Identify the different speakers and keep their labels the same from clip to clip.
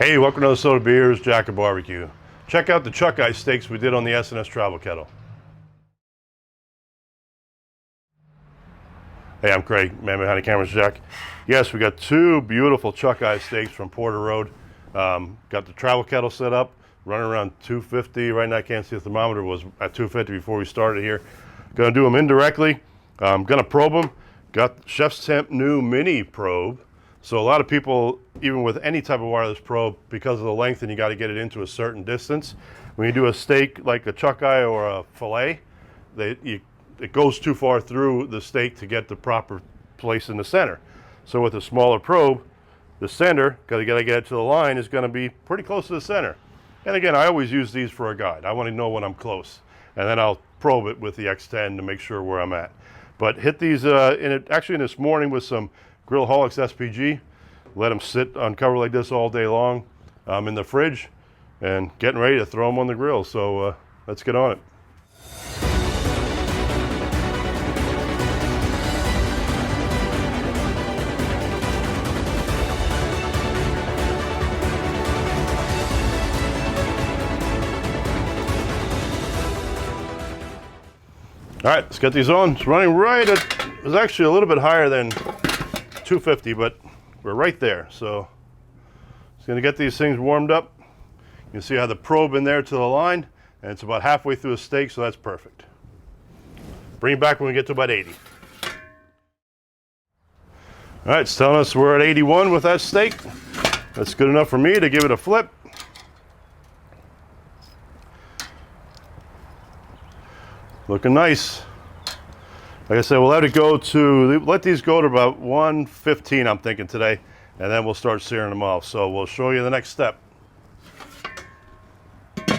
Speaker 1: Hey, welcome to the Soda Beers, Jack of Barbecue. Check out the chuck eye steaks we did on the SNS Travel Kettle. Hey, I'm Craig, man behind the camera's Jack. Yes, we got two beautiful chuck eye steaks from Porter Road. Got the Travel Kettle set up, running around 250. Right now I can't see the thermometer, was at 250 before we started here. Gonna do them indirectly. Gonna probe them. Got ChefsTemp new Mini Probe. So a lot of people, even with any type of wireless probe, because of the length and you got to get it into a certain distance, when you do a steak like a chuck eye or a fillet, it goes too far through the steak to get the proper place in the center. So with a smaller probe, the center, because you got to get it to the line, is going to be pretty close to the center. And again, I always use these for a guide. I want to know when I'm close, and then I'll probe it with the X10 to make sure where I'm at. But hit these actually this morning with some Grillaholics SPG, let them sit on cover like this all day long in the fridge, and getting ready to throw them on the grill. So let's get on it. All right, let's get these on. It's running right at, it was actually a little bit higher than 250, but we're right there. So it's going to get these things warmed up. You can see how the probe in there to the line, and it's about halfway through the steak, so that's perfect. Bring it back when we get to about 80. All right, it's telling us we're at 81 with that steak. That's good enough for me to give it a flip. Looking nice. Like I said, we'll let these go to about 115, I'm thinking today, and then we'll start searing them off. So we'll show you the next step. All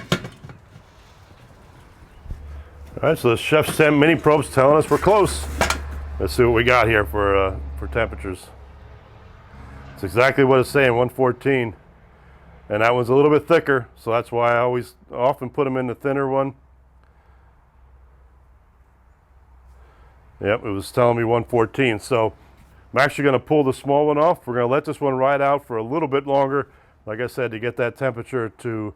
Speaker 1: right, so the ChefsTemp Mini Probe's telling us we're close. Let's see what we got here for temperatures. It's exactly what it's saying, 114. And that one's a little bit thicker, so that's why I often put them in the thinner one. Yep, it was telling me 114. So I'm actually going to pull the small one off. We're going to let this one ride out for a little bit longer, like I said, to get that temperature to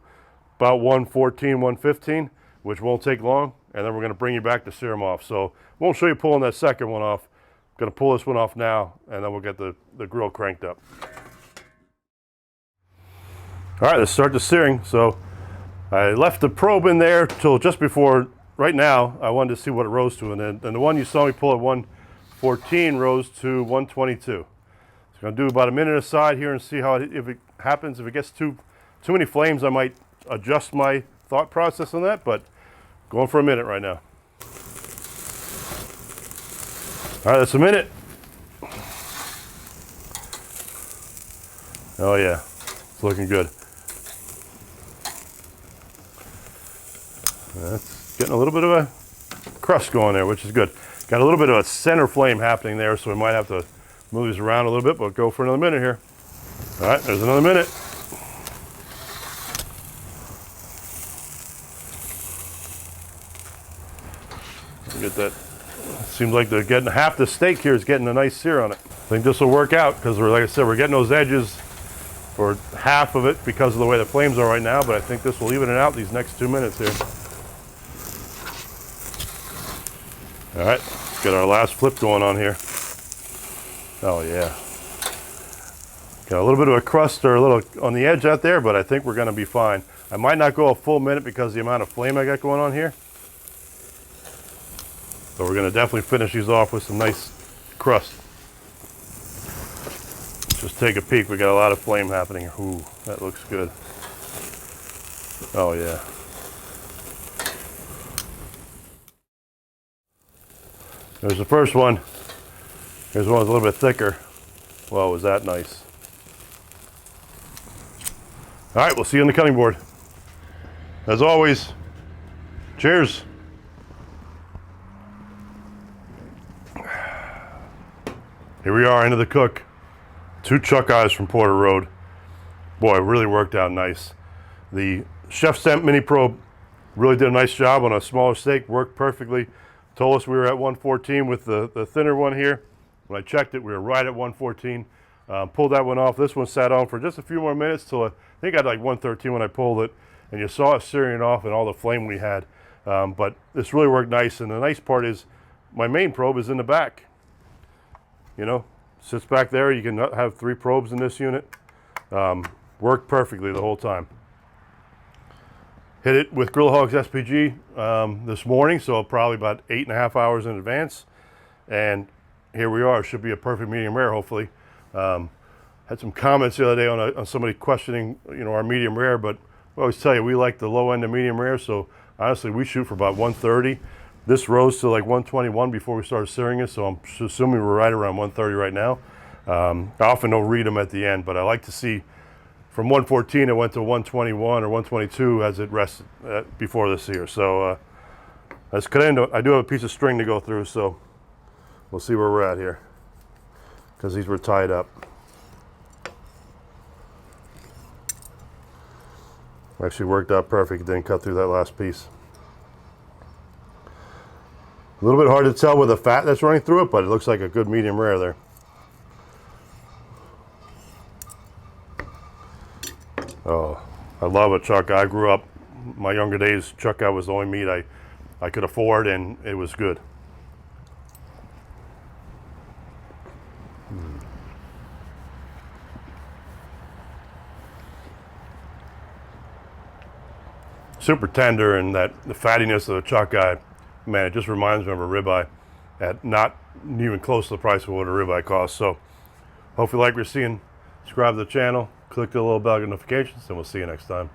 Speaker 1: about 114, 115, which won't take long. And then we're going to bring you back to sear them off. So won't show you pulling that second one off. I'm going to pull this one off now, and then we'll get the grill cranked up. All right, let's start the searing. So I left the probe in there till just before. Right now, I wanted to see what it rose to, and the one you saw me pull at 114 rose to 122. So I'm going to do about a minute aside here and see how if it happens. If it gets too many flames, I might adjust my thought process on that, but going for a minute right now. All right, that's a minute. Oh yeah, it's looking good. That's getting a little bit of a crust going there, which is good. Got a little bit of a center flame happening there, so we might have to move these around a little bit, but go for another minute here. All right, there's another minute. Get that. Seems like they're getting half the steak here is getting a nice sear on it. I think this will work out because like I said, we're getting those edges for half of it because of the way the flames are right now, but I think this will even it out these next 2 minutes here. All right, let's get our last flip going on here. Oh yeah. Got a little bit of a crust or a little on the edge out there, but I think we're gonna be fine. I might not go a full minute because of the amount of flame I got going on here. So we're gonna definitely finish these off with some nice crust. Just take a peek, we got a lot of flame happening here. Ooh, that looks good. Oh yeah. There's the first one. Here's one that's a little bit thicker. Well, was that nice. All right, we'll see you on the cutting board. As always, cheers. Here we are, into the cook. Two chuck eyes from Porter Road. Boy, it really worked out nice. The ChefsTemp Mini Probe really did a nice job on a smaller steak, worked perfectly. Told us we were at 114 with the thinner one here. When I checked it, we were right at 114. Pulled that one off. This one sat on for just a few more minutes till I think I had like 113 when I pulled it, and you saw it searing off and all the flame we had. But this really worked nice, and the nice part is my main probe is in the back. You know, sits back there. You can have 3 probes in this unit. Worked perfectly the whole time. Hit it with Grillaholics SPG this morning, so probably about 8.5 hours in advance. And here we are. Should be a perfect medium rare, hopefully. Had some comments the other day on somebody questioning, you know, our medium rare, but we always tell you we like the low end of medium rare. So honestly, we shoot for about 130. This rose to like 121 before we started searing it, so I'm assuming we're right around 130 right now. I often don't read them at the end, but I like to see from 114 it went to 121 or 122 as it rested before this here. So that's kind of, I do have a piece of string to go through, so we'll see where we're at here because these were tied up. Actually worked out perfect. It didn't cut through that last piece. A little bit hard to tell with the fat that's running through it, but it looks like a good medium rare there. Oh, I love a chuck. I grew up, my younger days, chuck eye was the only meat I could afford, and it was good. Super tender, and the fattiness of the chuck eye, man, it just reminds me of a ribeye at not even close to the price of what a ribeye costs. So hopefully like we're seeing, subscribe to the channel, click the little bell notifications, and we'll see you next time.